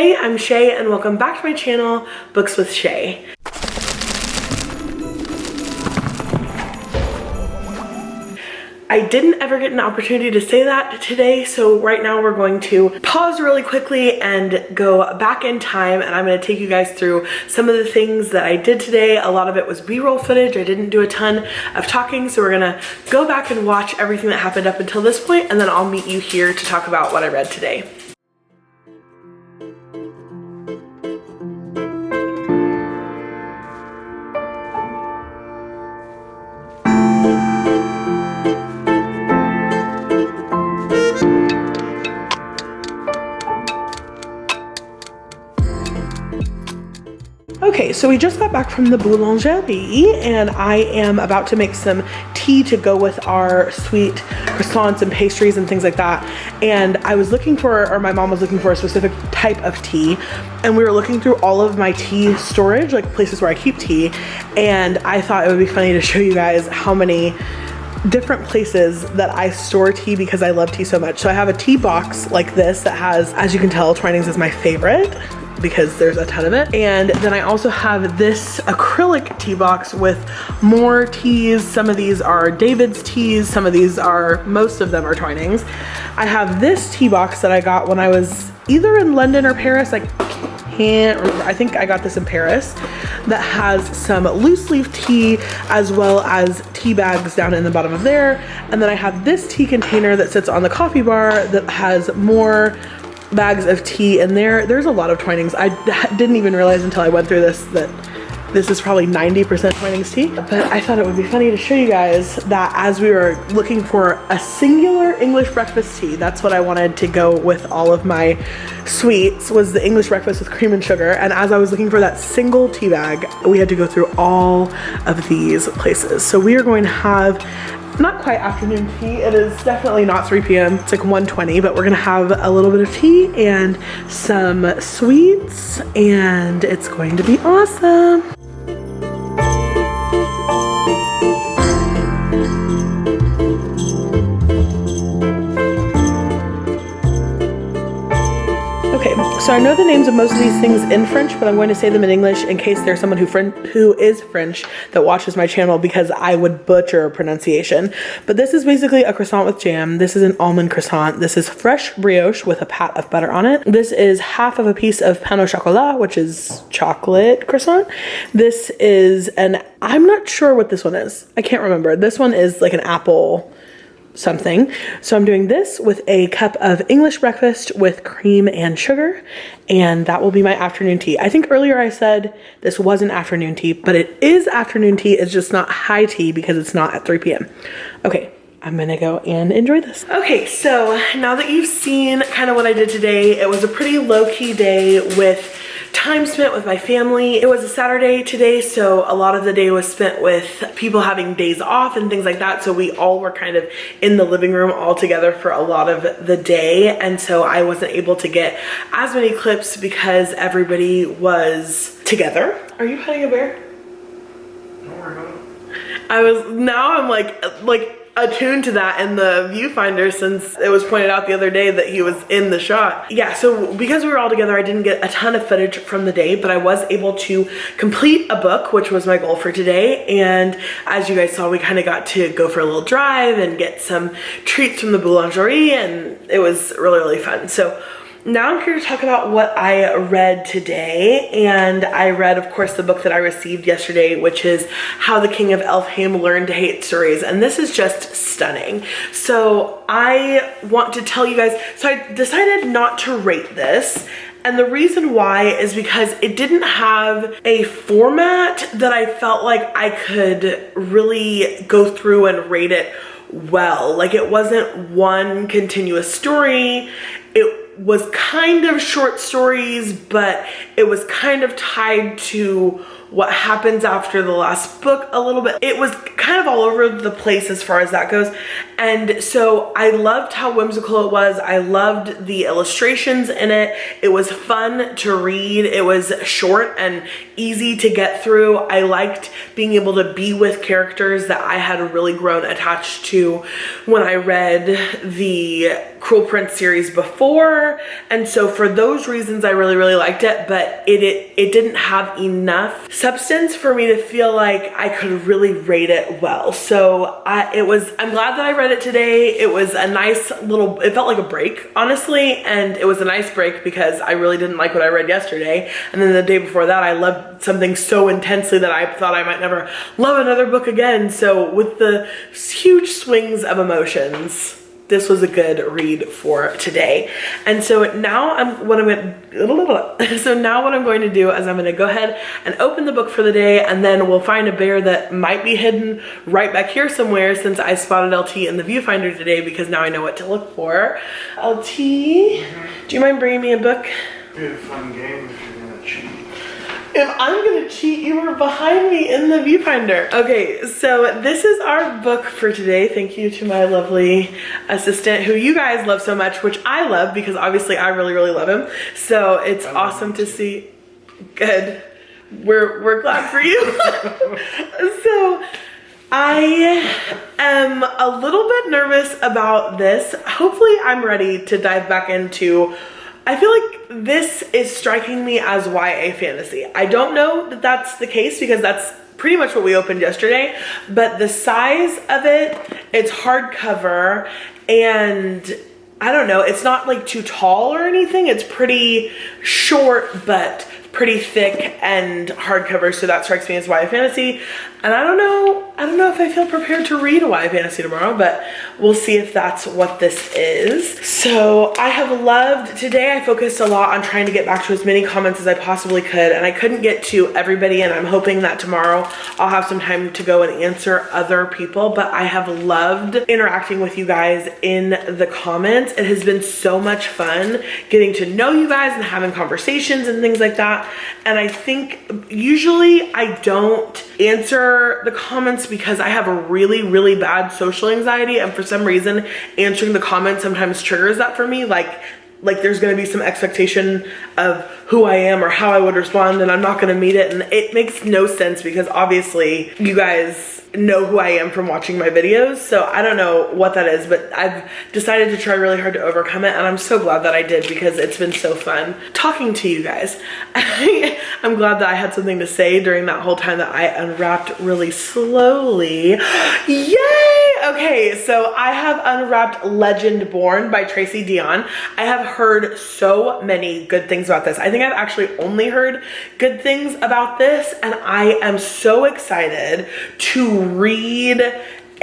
Hey, I'm Shay and welcome back to my channel, Books with Shay. I didn't ever get an opportunity to say that today, so right now we're going to pause really quickly and go back in time, and I'm going to take you guys through some of the things that I did today. A lot of it was B-roll footage. I didn't do a ton of talking, so we're going to go back and watch everything that happened up until this point, and then I'll meet you here to talk about what I read today. Okay, so we just got back from the Boulangeries and I am about to make some tea to go with our sweet croissants and pastries and things like that. And I was looking for, or my mom was looking for a specific type of tea, and we were looking through all of my tea storage, like places where I keep tea, and I thought it would be funny to show you guys how many different places that I store tea because I love tea so much. So I have a tea box like this that has, as you can tell, Twinings is my favorite because there's a ton of it. And then I also have this acrylic tea box with more teas. Some of these are David's teas, some of these are, most of them are Twinings. I have this tea box that I got when I was either in London or Paris. I can't remember. I think I got this in Paris, that has some loose leaf tea as well as tea bags down in the bottom of there. And then I have this tea container that sits on the coffee bar that has more bags of tea in there. There's a lot of Twinings. I didn't even realize until I went through this that this is probably 90% Twinings tea. But I thought it would be funny to show you guys that as we were looking for a singular English breakfast tea, that's what I wanted to go with all of my sweets, was the English breakfast with cream and sugar. And as I was looking for that single tea bag, we had to go through all of these places. So we are going to have not quite afternoon tea. It is definitely not 3 p.m. It's like 1:20, but we're gonna have a little bit of tea and some sweets, and it's going to be awesome. Okay, so I know the names of most of these things in French, but I'm going to say them in English in case there's someone who is French that watches my channel, because I would butcher pronunciation. But this is basically a croissant with jam. This is an almond croissant. This is fresh brioche with a pat of butter on it. This is half of a piece of pain au chocolat, which is chocolate croissant. This is I'm not sure what this one is. I can't remember. This one is like an apple something. So I'm doing this with a cup of English breakfast with cream and sugar, and that will be my afternoon tea. I think earlier I said this wasn't afternoon tea, but it is afternoon tea. It's just not high tea because it's not at 3 p.m. Okay, I'm gonna go and enjoy this. Okay, so now that you've seen kind of what I did today, it was a pretty low-key day with time spent with my family. It was a Saturday today, so a lot of the day was spent with people having days off and things like that. So we all were kind of in the living room all together for a lot of the day. And so I wasn't able to get as many clips because everybody was together. Are you petting a bear? Don't worry about it. Now I'm like attuned to that in the viewfinder, since it was pointed out the other day that he was in the shot. Yeah, so because we were all together, I didn't get a ton of footage from the day, but I was able to complete a book, which was my goal for today. And as you guys saw, we kind of got to go for a little drive and get some treats from the Boulangerie, and it was really, really fun. So now I'm here to talk about what I read today. And I read, of course, the book that I received yesterday, which is How the King of Elfhame Learned to Hate Stories. And this is just stunning. So I want to tell you guys, so I decided not to rate this. And the reason why is because it didn't have a format that I felt like I could really go through and rate it well. Like, it wasn't one continuous story. It was kind of short stories, but it was kind of tied to what happens after the last book a little bit. It was kind of all over the place as far as that goes. And so I loved how whimsical it was. I loved the illustrations in it. It was fun to read. It was short and easy to get through. I liked being able to be with characters that I had really grown attached to when I read the Cruel Prince series before. And so for those reasons, I really liked it, but it didn't have enough substance for me to feel like I could really rate it well. So I'm glad that I read it today. It was a nice little, it felt like a break, honestly, and it was a nice break because I really didn't like what I read yesterday. And then the day before that, I loved something so intensely that I thought I might never love another book again. So with the huge swings of emotions, this was a good read for today. And so now what I'm going to do is I'm going to go ahead and open the book for the day, and then we'll find a bear that might be hidden right back here somewhere, since I spotted LT in the viewfinder today, because now I know what to look for. LT, do you mind bringing me a book? It'd be a fun game if you're gonna cheat. If I'm gonna cheat, you were behind me in the viewfinder. Okay, so this is our book for today. Thank you to my lovely assistant, who you guys love so much, which I love because obviously I really love him. So it's awesome to see. Good. We're glad for you. So I am a little bit nervous about this. Hopefully I'm ready to dive back into, I feel like this is striking me as YA fantasy. I don't know that that's the case because that's pretty much what we opened yesterday, but the size of it, it's hardcover, and I don't know, it's not like too tall or anything. It's pretty short, but pretty thick and hardcover, so that strikes me as YA fantasy. And I don't know if I feel prepared to read a YA fantasy tomorrow, but we'll see if that's what this is. So I have loved, today I focused a lot on trying to get back to as many comments as I possibly could, and I couldn't get to everybody, and I'm hoping that tomorrow I'll have some time to go and answer other people. But I have loved interacting with you guys in the comments. It has been so much fun getting to know you guys and having conversations and things like that. And I think usually I don't answer the comments because I have a really bad social anxiety, and for some reason answering the comments sometimes triggers that for me, like there's going to be some expectation of who I am or how I would respond, and I'm not going to meet it. And it makes no sense because obviously you guys know who I am from watching my videos. So I don't know what that is, but I've decided to try really hard to overcome it, and I'm so glad that I did because it's been so fun talking to you guys. I'm glad that I had something to say during that whole time that I unwrapped really slowly. Yay! Okay, so I have unwrapped Legend Born by Tracy Deonn. I have heard so many good things about this. I think I've actually only heard good things about this, and I am so excited to read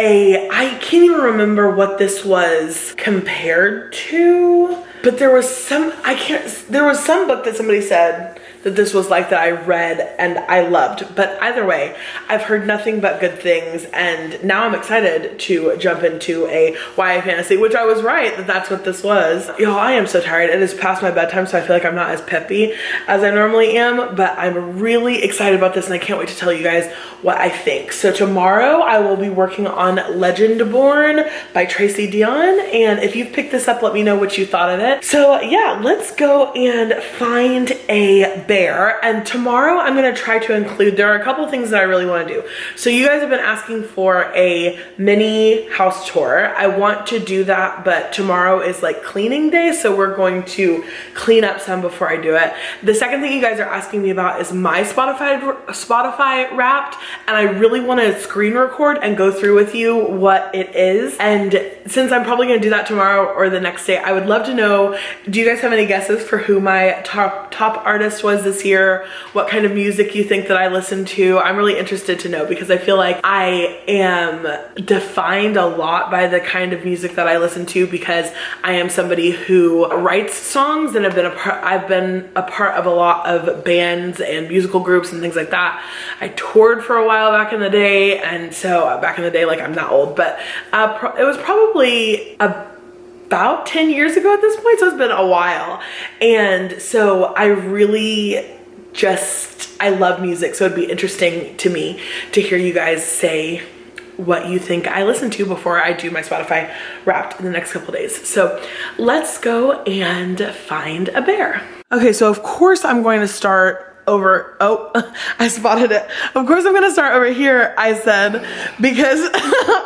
I can't even remember what this was compared to, but there was some book that somebody said that this was like that I read and I loved. But either way, I've heard nothing but good things, and now I'm excited to jump into a YA fantasy, which I was right that that's what this was. Y'all, I am so tired. It is past my bedtime, so I feel like I'm not as peppy as I normally am, but I'm really excited about this, and I can't wait to tell you guys what I think. So tomorrow I will be working on Legend Born by Tracy Deonn, and if you've picked this up, let me know what you thought of it. So yeah, let's go and find a bear. And tomorrow I'm gonna try to include, there are a couple things that I really want to do. So you guys have been asking for a mini house tour. I want to do that, but tomorrow is like cleaning day, so we're going to clean up some before I do it. The second thing you guys are asking me about is my Spotify Wrapped, and I really want to screen record and go through with you what it is. And since I'm probably gonna do that tomorrow or the next day, I would love to know, do you guys have any guesses for who my top artist was this year? What kind of music you think that I listen to? I'm really interested to know, because I feel like I am defined a lot by the kind of music that I listen to, because I am somebody who writes songs and I've been a part of a lot of bands and musical groups and things like that. I toured for a while back in the day, and so back in the day, like I'm not old, but it was probably about 10 years ago at this point, so it's been a while. And so I really I love music, so it'd be interesting to me to hear you guys say what you think I listen to before I do my Spotify Wrapped in the next couple days. So let's go and find a bear. Okay, so of course I'm going to start over, oh, I spotted it. Of course I'm gonna start over here, I said, because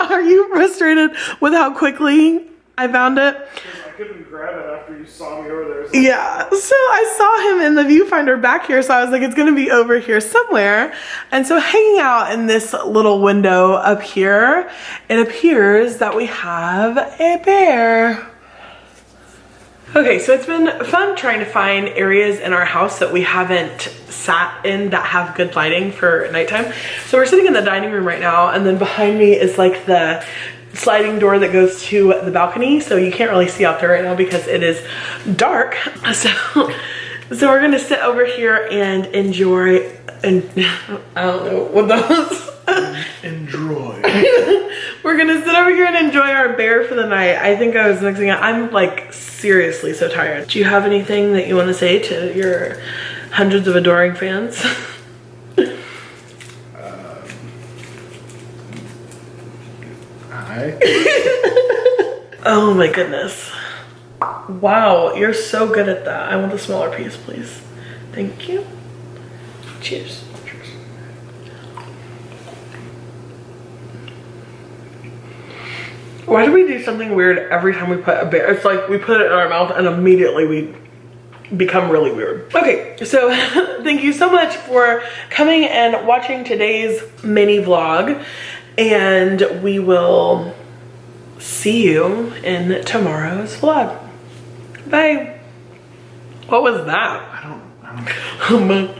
are you frustrated with how quickly I found it? I couldn't grab it after you saw me over there. So Yeah, so I saw him in the viewfinder back here, so I was like, it's gonna be over here somewhere. And so hanging out in this little window up here, it appears that we have a bear. Okay, so it's been fun trying to find areas in our house that we haven't sat in that have good lighting for nighttime. So we're sitting in the dining room right now, and then behind me is like the sliding door that goes to the balcony, so you can't really see out there right now because it is dark. So we're gonna sit over here and enjoy, and I don't know what those. enjoy. We're gonna sit over here and enjoy our bear for the night. I think I was mixing it. I'm like seriously so tired. Do you have anything that you want to say to your hundreds of adoring fans? Hi. Oh my goodness. Wow, you're so good at that. I want a smaller piece, please. Thank you. Cheers. Cheers. Why do we do something weird every time we put a bear? It's like we put it in our mouth and immediately we become really weird. Okay, so thank you so much for coming and watching today's mini vlog, and we will see you in tomorrow's vlog. Bye. What was that? I don't know.